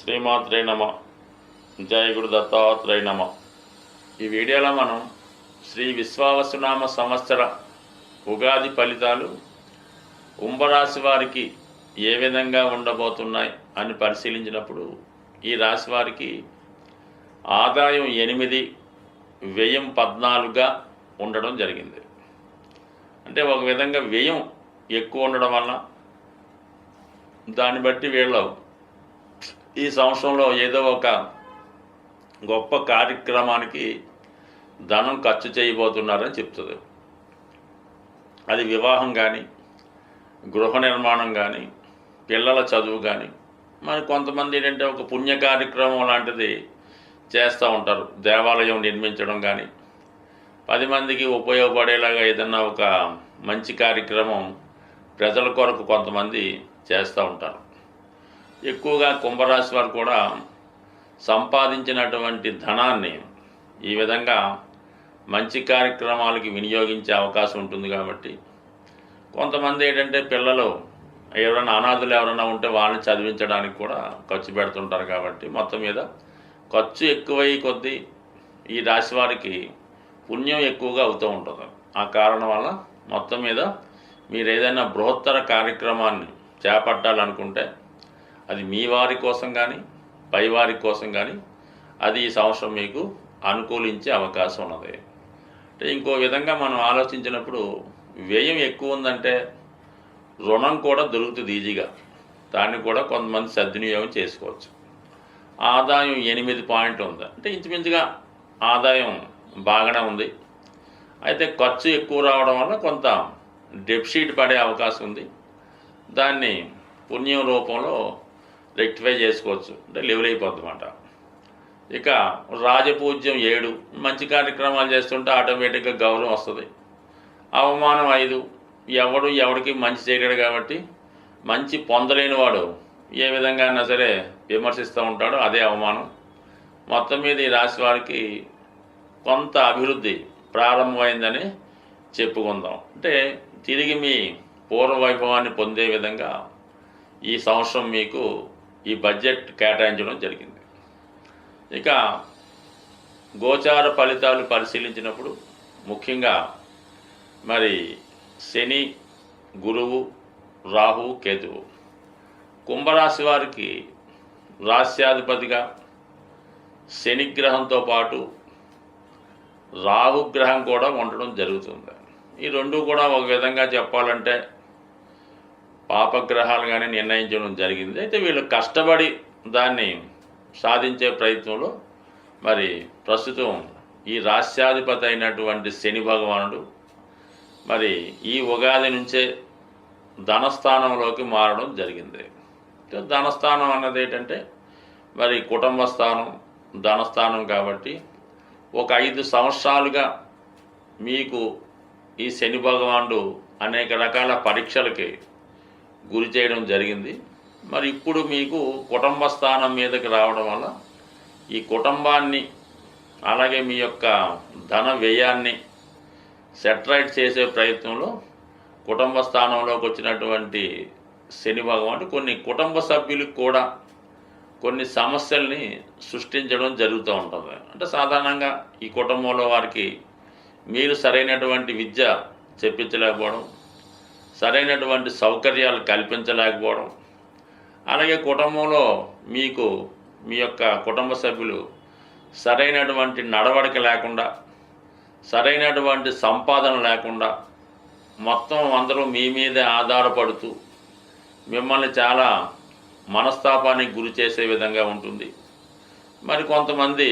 శ్రీమాత్రే నమ. జయ గురు దత్తాత్రేయ నమ. ఈ వీడియోలో మనం శ్రీ విశ్వావసునామ సంవత్సర ఉగాది ఫలితాలు కుంభరాశి వారికి ఏ విధంగా ఉండబోతున్నాయి అని పరిశీలించినప్పుడు ఈ రాశి వారికి ఆదాయం 8, వ్యయం 14గా ఉండడం జరిగింది. అంటే ఒక విధంగా వ్యయం ఎక్కువ ఉండడం వల్ల దాన్ని బట్టి వీళ్ళు ఈ సంవత్సరంలో ఏదో ఒక గొప్ప కార్యక్రమానికి ధనం ఖర్చు చేయబోతున్నారని చెప్తుంది. అది వివాహం కానీ, గృహ నిర్మాణం కానీ, పిల్లల చదువు కానీ, మరి కొంతమంది ఏంటంటే ఒక పుణ్య కార్యక్రమం లాంటిది చేస్తూ ఉంటారు. దేవాలయం నిర్మించడం కానీ, 10 మందికి ఉపయోగపడేలాగా ఏదన్నా ఒక మంచి కార్యక్రమం ప్రజల కొరకు కొంతమంది చేస్తూ ఉంటారు. ఎక్కువగా కుంభరాశి వారు కూడా సంపాదించినటువంటి ధనాన్ని ఈ విధంగా మంచి కార్యక్రమాలకి వినియోగించే అవకాశం ఉంటుంది. కాబట్టి కొంతమంది ఏంటంటే పిల్లలు ఎవరైనా అనాథులు ఎవరైనా ఉంటే వాళ్ళని చదివించడానికి కూడా ఖర్చు పెడుతుంటారు. కాబట్టి మొత్తం మీద ఖర్చు ఎక్కువై కొద్దీ ఈ రాశి వారికి పుణ్యం ఎక్కువగా అవుతూ ఉంటుంది. ఆ కారణం వల్ల మొత్తం మీద మీరు ఏదైనా బృహత్తర కార్యక్రమాన్ని చేపట్టాలనుకుంటే అది మీ వారి కోసం కానీ, పై వారి కోసం కానీ అది ఈ సంవత్సరం మీకు అనుకూలించే అవకాశం ఉన్నది. అంటే ఇంకో విధంగా మనం ఆలోచించినప్పుడు వ్యయం ఎక్కువ ఉందంటే రుణం కూడా దొరుకుతుంది ఈజీగా. దాన్ని కూడా కొంతమంది సద్వినియోగం చేసుకోవచ్చు. ఆదాయం 8 పాయింట్ ఉంది, అంటే ఇంచుమించుగా ఆదాయం బాగానే ఉంది. అయితే ఖర్చు ఎక్కువ రావడం వల్ల కొంత డెఫిసిట్ పడే అవకాశం ఉంది. దాన్ని పుణ్యం రూపంలో రెక్టిఫై చేసుకోవచ్చు, అంటే లెవెల్ అయిపోద్ది అన్నమాట. ఇక రాజపూజ్యం 7, మంచి కార్యక్రమాలు చేస్తుంటే ఆటోమేటిక్గా గౌరవం వస్తుంది. అవమానం 5, ఎవడికి మంచి చేయలేడు కాబట్టి మంచి పొందలేని వాడు ఏ విధంగా అయినా సరే విమర్శిస్తూ ఉంటాడో అదే అవమానం. మొత్తం మీద ఈ రాశి వారికి కొంత అభివృద్ధి ప్రారంభమైందని చెప్పుకుందాం. అంటే తిరిగి మీ పూర్వ వైభవాన్ని పొందే విధంగా ఈ సంవత్సరం మీకు ఈ బడ్జెట్ కేటాయించడం జరిగింది. ఇక గోచార ఫలితాలు పరిశీలించినప్పుడు ముఖ్యంగా మరి శని, గురువు, రాహు, కేతువు కుంభరాశి వారికి రాస్యాధిపతిగా శనిగ్రహంతో పాటు రాహుగ్రహం కూడా ఉండడం జరుగుతుంది. ఈ రెండు కూడా ఒక విధంగా చెప్పాలంటే పాపగ్రహాలుగానే నిర్ణయించడం జరిగింది. అయితే వీళ్ళు కష్టపడి దాన్ని సాధించే ప్రయత్నంలో మరి ప్రస్తుతం ఈ రాస్యాధిపతి అయినటువంటి శని భగవానుడు మరి ఈ ఉగాది నుంచే ధనస్థానంలోకి మారడం జరిగింది. ధనస్థానం అన్నది ఏంటంటే మరి కుటుంబ స్థానం, ధనస్థానం. కాబట్టి ఒక 5 సంవత్సరాలుగా మీకు ఈ శని భగవానుడు అనేక రకాల పరీక్షలకి గురి చేయడం జరిగింది. మరి ఇప్పుడు మీకు కుటుంబ స్థానం మీదకి రావడం వల్ల ఈ కుటుంబాన్ని అలాగే మీ యొక్క ధన వ్యయాన్ని సెటరైట్ చేసే ప్రయత్నంలో కుటుంబ స్థానంలోకి వచ్చినటువంటి శని భగవానుడు కొన్ని కుటుంబ సభ్యులకు కూడా కొన్ని సమస్యల్ని సృష్టించడం జరుగుతూ ఉంటుంది. అంటే సాధారణంగా ఈ కుటుంబంలో వారికి మీరు సరైనటువంటి విద్య చెప్పించలేకపోవడం, సరైనటువంటి సౌకర్యాలు కల్పించలేకపోవడం, అలాగే కుటుంబంలో మీకు మీ యొక్క కుటుంబ సభ్యులు సరైనటువంటి నడవడిక లేకుండా, సరైనటువంటి సంపాదన లేకుండా మొత్తం అందరూ మీ మీదే ఆధారపడుతూ మిమ్మల్ని చాలా మనస్తాపానికి గురి చేసే విధంగా ఉంటుంది. మరి కొంతమంది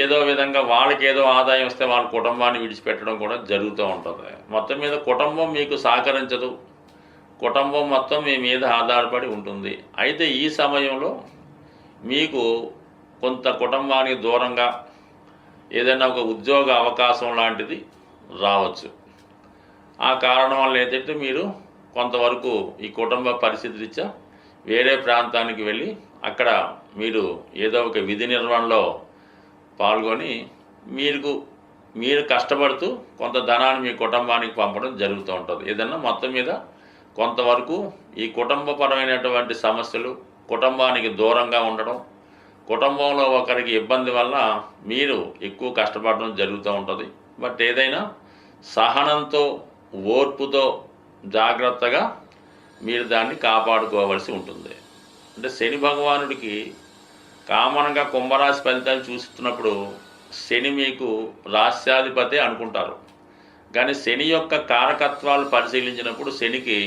ఏదో విధంగా వాళ్ళకి ఏదో ఆదాయం వస్తే వాళ్ళ కుటుంబాన్ని విడిచిపెట్టడం కూడా జరుగుతూ ఉంటుంది. మొత్తం మీద కుటుంబం మీకు సహకరించదు, కుటుంబం మొత్తం మీ మీద ఆధారపడి ఉంటుంది. అయితే ఈ సమయంలో మీకు కొంత కుటుంబానికి దూరంగా ఏదైనా ఒక ఉద్యోగ అవకాశం లాంటిది రావచ్చు. ఆ కారణం వల్ల ఏంటంటే మీరు కొంతవరకు ఈ కుటుంబ పరిస్థితి రీత్యా వేరే ప్రాంతానికి వెళ్ళి అక్కడ మీరు ఏదో ఒక విధి నిర్వహణలో పాల్గొని మీరు కష్టపడుతూ కొంత ధనాన్ని మీ కుటుంబానికి పంపడం జరుగుతూ ఉంటుంది. ఏదన్నా మొత్తం మీద కొంతవరకు ఈ కుటుంబపరమైనటువంటి సమస్యలు కుటుంబానికి దూరంగా ఉండడం, కుటుంబంలో ఒకరికి ఇబ్బంది వల్ల మీరు ఎక్కువ కష్టపడడం జరుగుతూ ఉంటుంది. బట్ ఏదైనా సహనంతో, ఓర్పుతో, జాగ్రత్తగా మీరు దాన్ని కాపాడుకోవాల్సి ఉంటుంది. అంటే శని భగవానుడికి కామన్గా కుంభరాశి ఫలితాలు చూస్తున్నప్పుడు శని మీకు రాశ్యాధిపతి అనుకుంటారు. కానీ శని యొక్క కారకత్వాలు పరిశీలించినప్పుడు శనికి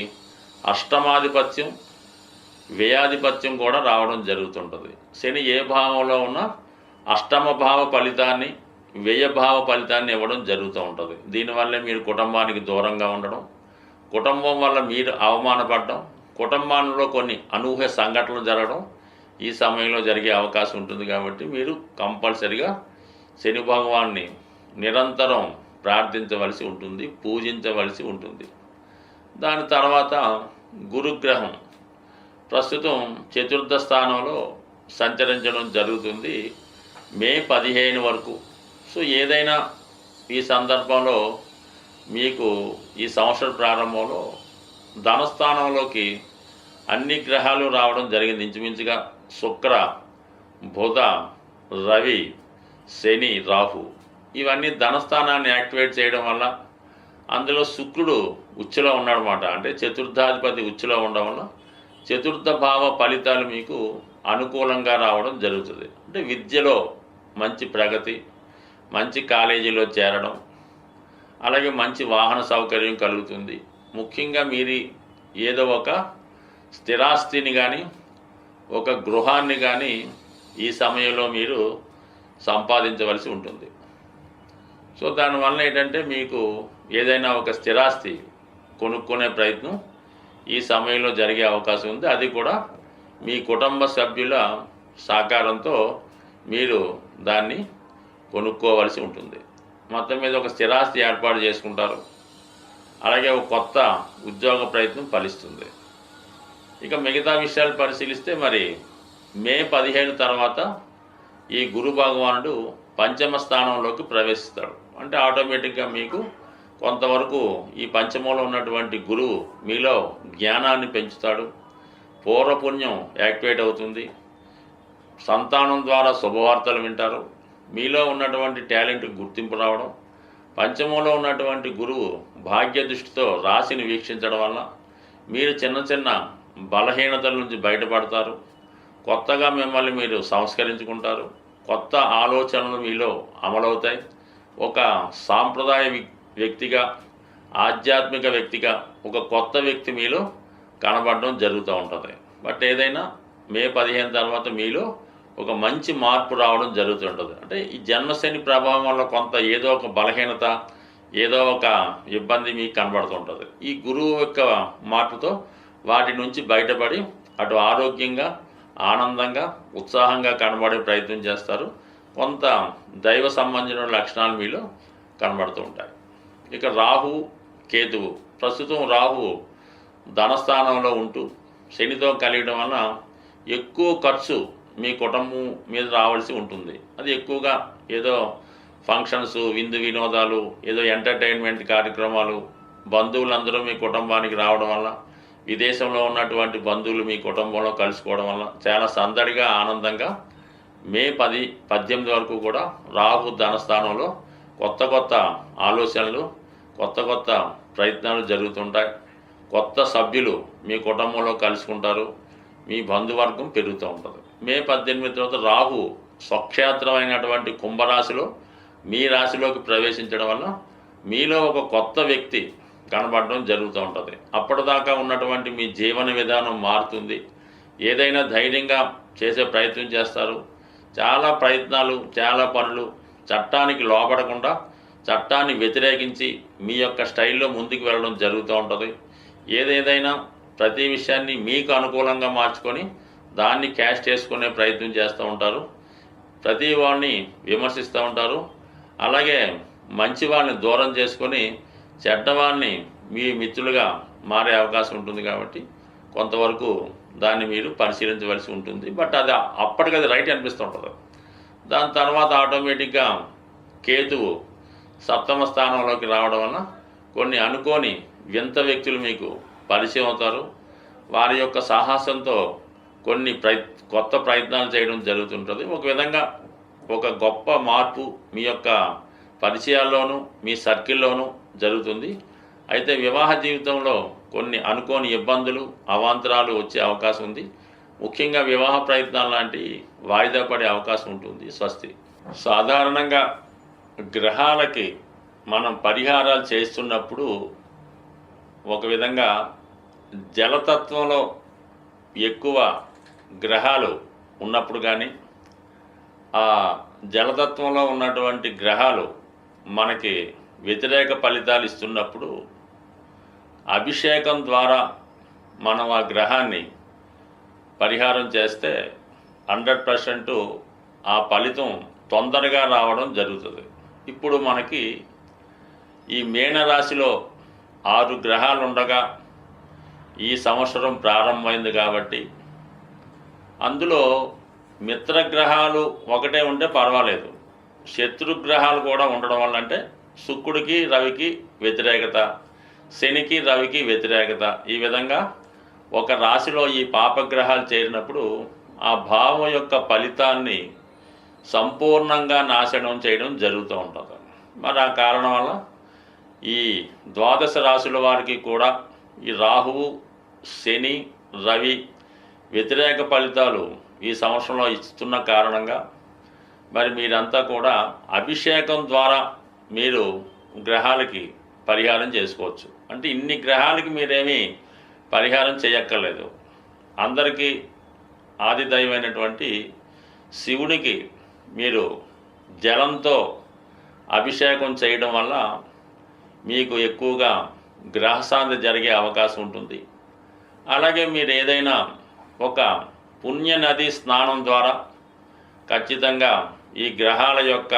అష్టమాధిపత్యం, వ్యయాధిపత్యం కూడా రావడం జరుగుతుంటుంది. శని ఏ భావంలో ఉన్నా అష్టమ భావ ఫలితాన్ని, వ్యయభావ ఫలితాన్ని ఇవ్వడం జరుగుతూ ఉంటుంది. దీనివల్లే మీరు కుటుంబానికి దూరంగా ఉండడం, కుటుంబం వల్ల మీరు అవమానపడడం, కుటుంబంలో కొన్ని అనూహ్య సంఘటనలు జరగడం ఈ సమయంలో జరిగే అవకాశం ఉంటుంది. కాబట్టి మీరు కంపల్సరిగా శని భగవాన్ని నిరంతరం ప్రార్థించవలసి ఉంటుంది, పూజించవలసి ఉంటుంది. దాని తర్వాత గురుగ్రహం ప్రస్తుతం చతుర్థ స్థానంలో సంచరించడం జరుగుతుంది మే 15 వరకు. సో ఏదైనా ఈ సందర్భంలో మీకు ఈ సంవత్సర ప్రారంభంలో ధనస్థానంలోకి అన్ని గ్రహాలు రావడం జరిగింది. ఇంచుమించుగా శుక్ర, బుధ, రవి, శని, రాహు ఇవన్నీ ధనస్థానాన్ని యాక్టివేట్ చేయడం వల్ల అందులో శుక్రుడు ఉచ్చులో ఉన్నాడనమాట. అంటే చతుర్థాధిపతి ఉచ్చులో ఉండడం వల్ల చతుర్థ భావ ఫలితాలు మీకు అనుకూలంగా రావడం జరుగుతుంది. అంటే విద్యలో మంచి ప్రగతి, మంచి కాలేజీలో చేరడం, అలాగే మంచి వాహన సౌకర్యం కలుగుతుంది. ముఖ్యంగా మీరు ఏదో ఒక స్థిరాస్తిని కానీ, ఒక గృహాన్ని కానీ ఈ సమయంలో మీరు సంపాదించవలసి ఉంటుంది. సో దానివల్ల ఏంటంటే మీకు ఏదైనా ఒక స్థిరాస్తి కొనుక్కునే ప్రయత్నం ఈ సమయంలో జరిగే అవకాశం ఉంది. అది కూడా మీ కుటుంబ సభ్యుల సహకారంతో మీరు దాన్ని కొనుక్కోవలసి ఉంటుంది. మొత్తం మీద ఒక స్థిరాస్తి ఏర్పాటు చేసుకుంటారు. అలాగే ఒక కొత్త ఉద్యోగ ప్రయత్నం ఫలిస్తుంది. ఇక మిగతా విషయాలు పరిశీలిస్తే మరి మే 15 తర్వాత ఈ గురు భగవానుడు పంచమ స్థానంలోకి ప్రవేశిస్తాడు. అంటే ఆటోమేటిక్గా మీకు కొంతవరకు ఈ పంచమంలో ఉన్నటువంటి గురువు మీలో జ్ఞానాన్ని పెంచుతాడు, పూర్వపుణ్యం యాక్టివేట్ అవుతుంది, సంతానం ద్వారా శుభవార్తలు వింటారు, మీలో ఉన్నటువంటి టాలెంట్ గుర్తింపు రావడం, పంచమంలో ఉన్నటువంటి గురువు భాగ్య దృష్టితో రాశిని వీక్షించడం వల్ల మీరు చిన్న చిన్న బలహీనతల నుంచి బయటపడతారు, కొత్తగా మిమ్మల్ని మీరు సంస్కరించుకుంటారు, కొత్త ఆలోచనలు మీలో అమలవుతాయి. ఒక సాంప్రదాయ వ్యక్తిగా, ఆధ్యాత్మిక వ్యక్తిగా ఒక కొత్త వ్యక్తి మీలో కనబడడం జరుగుతూ ఉంటుంది. బట్ ఏదైనా మే 15 తర్వాత మీలో ఒక మంచి మార్పు రావడం జరుగుతుంటుంది. అంటే ఈ జన్మశని ప్రభావం వల్ల కొంత ఏదో ఒక బలహీనత, ఏదో ఒక ఇబ్బంది మీకు కనబడుతుంటుంది. ఈ గురువు యొక్క మార్పుతో వాటి నుంచి బయటపడి అటు ఆరోగ్యంగా, ఆనందంగా, ఉత్సాహంగా కనబడే ప్రయత్నం చేస్తారు. కొంత దైవ సంబంధించిన లక్షణాలు మీలో కనబడుతూ ఉంటాయి. ఇక రాహు, కేతువు ప్రస్తుతం రాహు ధనస్థానంలో ఉంటూ శనితో కలియడం వల్ల ఎక్కువ ఖర్చు మీ కుటుంబం మీద రావాల్సి ఉంటుంది. అది ఎక్కువగా ఏదో ఫంక్షన్స్, విందు వినోదాలు, ఏదో ఎంటర్టైన్మెంట్ కార్యక్రమాలు, బంధువులందరూ మీ కుటుంబానికి రావడం వల్ల, విదేశంలో ఉన్నటువంటి బంధువులు మీ కుటుంబంలో కలుసుకోవడం వల్ల చాలా సందడిగా, ఆనందంగా మే 10, 18 వరకు కూడా రాహు ధనస్థానంలో కొత్త కొత్త ఆలోచనలు, కొత్త కొత్త ప్రయత్నాలు జరుగుతుంటాయి. కొత్త సభ్యులు మీ కుటుంబంలో కలుసుకుంటారు, మీ బంధువర్గం పెరుగుతూ ఉంటుంది. మే 18 తర్వాత రాహు స్వక్షేత్రమైనటువంటి కుంభరాశిలో మీ రాశిలోకి ప్రవేశించడం వల్ల మీలో ఒక కొత్త వ్యక్తి కనబడడం జరుగుతూ ఉంటుంది. అప్పటిదాకా ఉన్నటువంటి మీ జీవన విధానం మారుతుంది. ఏదైనా ధైర్యంగా చేసే ప్రయత్నం చేస్తారు. చాలా ప్రయత్నాలు, చాలా పనులు చట్టానికి లోపడకుండా, చట్టాన్ని వ్యతిరేకించి మీ యొక్క స్టైల్లో ముందుకు వెళ్ళడం జరుగుతూ ఉంటుంది. ఏదేదైనా ప్రతి విషయాన్ని మీకు అనుకూలంగా మార్చుకొని దాన్ని క్యాష్ చేసుకునే ప్రయత్నం చేస్తూ ఉంటారు. ప్రతి వాడిని విమర్శిస్తూ ఉంటారు. అలాగే మంచి వాళ్ళని దూరం చేసుకొని చెడ్డవాళ్ళని మీ మిత్రులుగా మారే అవకాశం ఉంటుంది. కాబట్టి కొంతవరకు దాన్ని మీరు పరిశీలించవలసి ఉంటుంది. బట్ అది అప్పటికది రైట్ అనిపిస్తూ ఉంటుంది. దాని తర్వాత ఆటోమేటిక్గా కేతువు సప్తమ స్థానంలోకి రావడం వల్ల కొన్ని అనుకోని వింత వ్యక్తులు మీకు పరిచయం అవుతారు. వారి యొక్క సాహసంతో కొన్ని కొత్త ప్రయత్నాలు చేయడం జరుగుతుంటుంది. ఒక విధంగా ఒక గొప్ప మార్పు మీ యొక్క పరిచయాల్లోనూ మీ సర్కిల్లోనూ జరుగుతుంది. అయితే వివాహ జీవితంలో కొన్ని అనుకోని ఇబ్బందులు అవాంతరాలు వచ్చే అవకాశం ఉంది. ముఖ్యంగా వివాహ ప్రయత్నాలు లాంటివి వాయిదా పడే అవకాశం ఉంటుంది. స్వస్తి. సాధారణంగా గ్రహాలకి మనం పరిహారాలు చేస్తున్నప్పుడు ఒక విధంగా జలతత్వంలో ఎక్కువ గ్రహాలు ఉన్నప్పుడు కానీ ఆ జలతత్వంలో ఉన్నటువంటి గ్రహాలు మనకి వ్యతిరేక ఫలితాలు ఇస్తున్నప్పుడు అభిషేకం ద్వారా మనం ఆ గ్రహాన్ని పరిహారం చేస్తే 100% ఆ ఫలితం తొందరగా రావడం జరుగుతుంది. ఇప్పుడు మనకి ఈ మీనరాశిలో 6 గ్రహాలు ఉండగా ఈ సంవత్సరం ప్రారంభమైంది కాబట్టి అందులో మిత్రగ్రహాలు ఒకటే ఉంటే పర్వాలేదు, శత్రుగ్రహాలు కూడా ఉండడం వల్ల అంటే శుక్రుడికి రవికి వ్యతిరేకత, శనికి రవికి వ్యతిరేకత, ఈ విధంగా ఒక రాశిలో ఈ పాపగ్రహాలు చేరినప్పుడు ఆ భావం యొక్క ఫలితాన్ని సంపూర్ణంగా నాశనం చేయడం జరుగుతూ ఉంటుంది. మరి ఆ కారణం వల్ల ఈ ద్వాదశ రాశుల వారికి కూడా ఈ రాహువు శని రవి వ్యతిరేక ఫలితాలు ఈ సంవత్సరంలో ఇస్తున్న కారణంగా మరి మీరంతా కూడా అభిషేకం ద్వారా మీరు గ్రహాలకి పరిహారం చేసుకోవచ్చు. అంటే ఇన్ని గ్రహాలకి మీరేమీ పరిహారం చేయక్కర్లేదు. అందరికీ ఆది దైవమైనటువంటి శివునికి మీరు జలంతో అభిషేకం చేయడం వల్ల మీకు ఎక్కువగా గ్రహశాంతి జరిగే అవకాశం ఉంటుంది. అలాగే మీరు ఏదైనా ఒక పుణ్య నది స్నానం ద్వారా ఖచ్చితంగా ఈ గ్రహాల యొక్క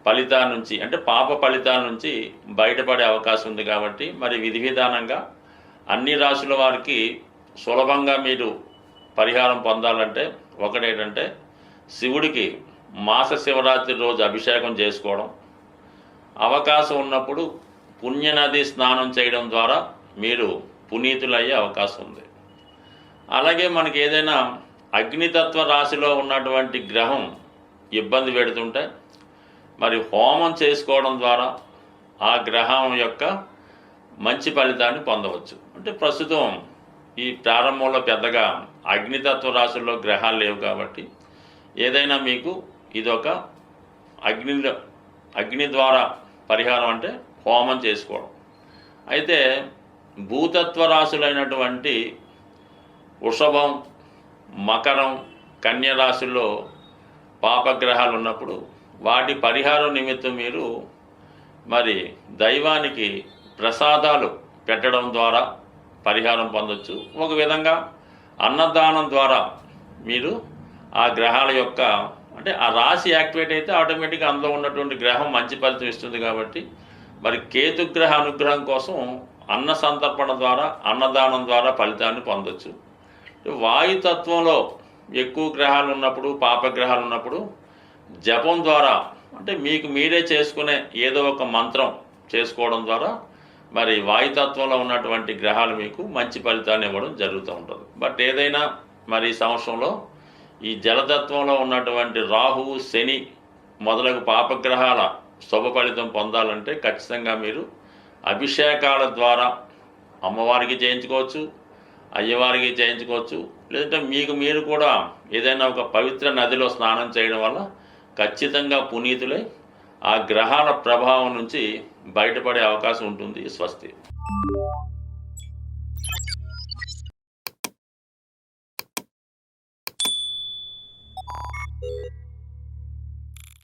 ఫలితాల నుంచి అంటే పాప ఫలితాల నుంచి బయటపడే అవకాశం ఉంది. కాబట్టి మరి విధి విధానంగా అన్ని రాశుల వారికి సులభంగా మీరు పరిహారం పొందాలంటే ఒకటేంటంటే శివుడికి మాస శివరాత్రి రోజు అభిషేకం చేసుకోవడం, అవకాశం ఉన్నప్పుడు పుణ్యనది స్నానం చేయడం ద్వారా మీరు పునీతులయ్యే అవకాశం ఉంది. అలాగే మనకి ఏదైనా అగ్నితత్వ రాశిలో ఉన్నటువంటి గ్రహం ఇబ్బంది పెడుతుంటే మరి హోమం చేసుకోవడం ద్వారా ఆ గ్రహం యొక్క మంచి ఫలితాన్ని పొందవచ్చు. అంటే ప్రస్తుతం ఈ ప్రారంభంలో పెద్దగా అగ్నితత్వ రాశుల్లో గ్రహాలు లేవు కాబట్టి ఏదైనా మీకు ఇదొక అగ్ని ద్వారా పరిహారం అంటే హోమం చేసుకోవడం. అయితే భూతత్వ రాశులైనటువంటి వృషభం మకరం కన్య రాశుల్లో పాపగ్రహాలు ఉన్నప్పుడు వాటి పరిహారం నిమిత్తం మీరు మరి దైవానికి ప్రసాదాలు పెట్టడం ద్వారా పరిహారం పొందొచ్చు. ఒక విధంగా అన్నదానం ద్వారా మీరు ఆ గ్రహాల యొక్క అంటే ఆ రాశి యాక్టివేట్ అయితే ఆటోమేటిక్గా అందులో ఉన్నటువంటి గ్రహం మంచి ఫలితం ఇస్తుంది. కాబట్టి మరి కేతుగ్రహ అనుగ్రహం కోసం అన్న సంతర్పణ ద్వారా అన్నదానం ద్వారా ఫలితాన్ని పొందొచ్చు. వాయుతత్వంలో ఎక్కువ గ్రహాలు ఉన్నప్పుడు పాపగ్రహాలు ఉన్నప్పుడు జపం ద్వారా అంటే మీకు మీరే చేసుకునే ఏదో ఒక మంత్రం చేసుకోవడం ద్వారా మరి వాయుతత్వంలో ఉన్నటువంటి గ్రహాలు మీకు మంచి ఫలితాన్ని ఇవ్వడం జరుగుతూ ఉంటుంది. బట్ ఏదైనా మరి ఈ సంవత్సరంలో ఈ జలతత్వంలో ఉన్నటువంటి రాహువు శని మొదలగు పాపగ్రహాల శుభ ఫలితం పొందాలంటే ఖచ్చితంగా మీరు అభిషేకాల ద్వారా అమ్మవారికి చేయించుకోవచ్చు, అయ్యవారికి చేయించుకోవచ్చు. లేదంటే మీకు మీరు కూడా ఏదైనా ఒక పవిత్ర నదిలో స్నానం చేయడం వల్ల ఖచ్చితంగా పునీతులై ఆ గ్రహాల ప్రభావం నుంచి బయటపడే అవకాశం ఉంటుంది. స్వస్తి.